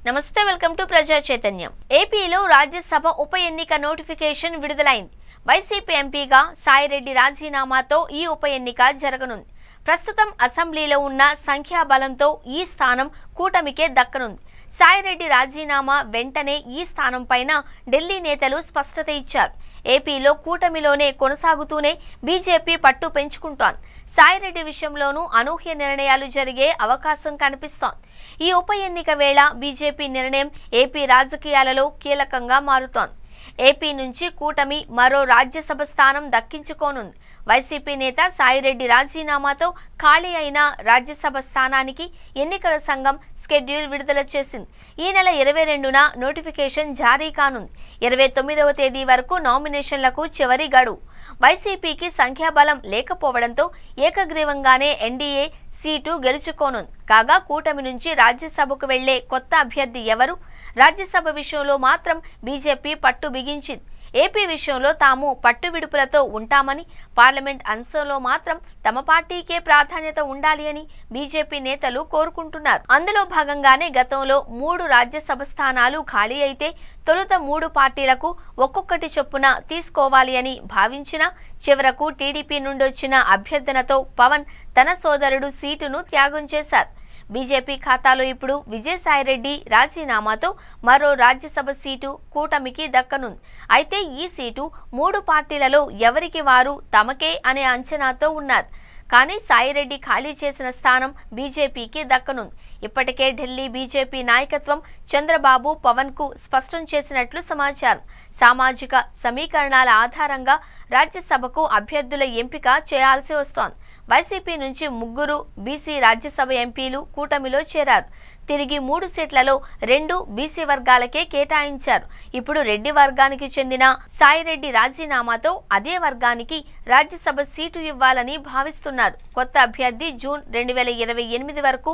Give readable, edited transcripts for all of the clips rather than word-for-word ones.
నమస్తే welcome to ప్రజా చైతన్యం। ఏపీలో రాజ్యసభ ఉప ఎన్నిక నోటిఫికేషన్ విడుదలైంది। వైసీపీ ఎంపీగా సాయిరెడ్డి రాజీనామాతో ఈ ఉప ఎన్నిక జరగనుంది। ప్రస్తుతం అసెంబ్లీలో ఉన్న సంఖ్యాబలంతో ఈ స్థానం కూటమికే దక్కనుంది। సాయిరెడ్డి రాజీనామా వెంటనే ఈ స్థానం పైన ఢిల్లీ నేతలు స్పష్టత ఇచ్చారు। ఏపీలో కూటమిలోనే కొనసాగుతూనే బీజేపీ పట్టు పెంచుకుంటోంది। సాయిరెడ్డి విషయంలోనూ అనూహ్య నిర్ణయాలు జరిగే అవకాశం కనిపిస్తోంది। ఈ ఉప ఎన్నిక వేళ బీజేపీ నిర్ణయం ఏపీ రాజకీయాలలో కీలకంగా మారుతోంది। ఏపీ నుంచి కూటమి మరో రాజ్యసభ స్థానం దక్కించుకోనుంది। వైసీపీ నేత సాయిరెడ్డి రాజీనామాతో ఖాళీ అయిన రాజ్యసభ స్థానానికి ఎన్నికల సంఘం షెడ్యూల్ విడుదల చేసింది। ఈ నెల 22న నోటిఫికేషన్ జారీ కానుంది। 29వ తేదీ వరకు నామినేషన్లకు చివరి గడువు। వైసీపీకి సంఖ్యాబలం లేకపోవడంతో ఏకగ్రీవంగానే ఎన్డీఏ సీటు గెలుచుకోనుంది। కాగా కూటమి నుంచి రాజ్యసభకు వెళ్లే కొత్త అభ్యర్థి ఎవరు? రాజ్యసభ విషయంలో మాత్రం బీజేపీ పట్టు బిగించింది। ఏపీ విషయంలో తాము పట్టు విడుపులతో ఉంటామని, పార్లమెంట్ అంశంలో మాత్రం తమ పార్టీకే ప్రాధాన్యత ఉండాలి అని బీజేపీ నేతలు కోరుకుంటున్నారు। అందులో భాగంగానే గతంలో 3 రాజ్యసభ స్థానాలు ఖాళీ అయితే తొలుత 3 పార్టీలకు ఒక్కొక్కటి చొప్పున తీసుకోవాలి అని భావించిన చివరకు టీడీపీ నుండి వచ్చిన అభ్యర్థనతో పవన్ తన సోదరుడు సీటును త్యాగం చేశారు। బీజేపీ ఖాతాలో ఇప్పుడు విజయసాయిరెడ్డి రాజీనామాతో మరో రాజ్యసభ సీటు కూటమికి దక్కనుంది। అయితే ఈ సీటు 3 పార్టీలలో ఎవరికి వారు తమకే అనే అంచనాతో ఉన్నారు। కానీ సాయిరెడ్డి ఖాళీ చేసిన స్థానం బీజేపీకి దక్కనుంది। ఇప్పటికే ఢిల్లీ బీజేపీ నాయకత్వం చంద్రబాబు పవన్ కు స్పష్టం చేసినట్లు సమాచారం। సామాజిక సమీకరణాల ఆధారంగా రాజ్యసభకు అభ్యర్థుల ఎంపిక చేయాల్సి వస్తోంది। వైసీపీ నుంచి 3 బీసీ రాజ్యసభ ఎంపీలు కూటమిలో చేరారు। తిరిగి 3 సీట్లలో 2 బీసీ వర్గాలకే కేటాయించారు। ఇప్పుడు రెడ్డి వర్గానికి చెందిన సాయిరెడ్డి రాజీనామాతో అదే వర్గానికి రాజ్యసభ సీటు ఇవ్వాలని భావిస్తున్నారు। కొత్త అభ్యర్థి జూన్ 2028 వరకు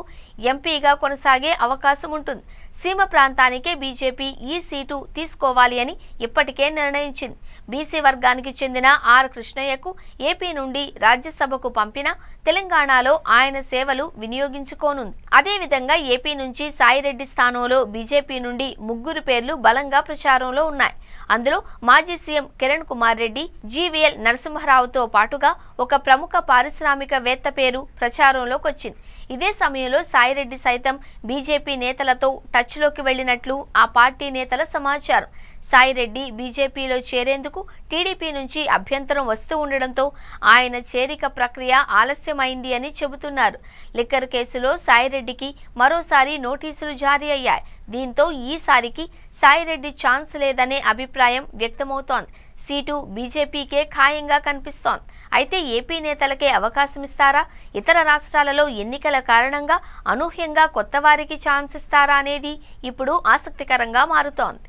ఎంపీగా కొనసాగే అవకాశం ఉంటుంది। సీమ ప్రాంతానికే బీజేపీ ఈ సీటు తీసుకోవాలి అని ఇప్పటికే నిర్ణయించింది। బీసీ వర్గానికి చెందిన ఆర్ కృష్ణయ్యకు ఏపీ నుండి రాజ్యసభకు పంపిన తెలంగాణలో ఆయన సేవలు వినియోగించుకోనుంది। అదేవిధంగా ఏపీ నుంచి సాయిరెడ్డి స్థానంలో బీజేపీ నుండి 3 పేర్లు బలంగా ప్రచారంలో ఉన్నాయి। అందులో మాజీ సీఎం కిరణ్ కుమార్ రెడ్డి, జీవీఎల్ నరసింహరావుతో పాటుగా ఒక ప్రముఖ పారిశ్రామికవేత్త పేరు ప్రచారంలోకి వచ్చింది। ఇదే సమయంలో సాయిరెడ్డి సైతం బీజేపీ నేతలతో టచ్లోకి వెళ్లినట్లు ఆ పార్టీ నేతల సమాచారం। సాయిరెడ్డి బీజేపీలో చేరేందుకు టీడీపీ నుంచి అభ్యంతరం వస్తూ ఉండడంతో ఆయన చేరిక ప్రక్రియ ఆలస్యమైంది అని చెబుతున్నారు। లిక్కర్ కేసులో సాయిరెడ్డికి మరోసారి నోటీసులు జారీ అయ్యాయి। దీంతో ఈసారికి సాయిరెడ్డి ఛాన్స్ లేదనే అభిప్రాయం వ్యక్తమవుతోంది। సీటు బీజేపీకే ఖాయంగా కనిపిస్తోంది। అయితే ఏపీ నేతలకే అవకాశం ఇస్తారా? ఇతర రాష్ట్రాలలో ఎన్నికల కారణంగా అనూహ్యంగా కొత్త వారికి ఛాన్స్ ఇస్తారా అనేది ఇప్పుడు ఆసక్తికరంగా మారుతోంది।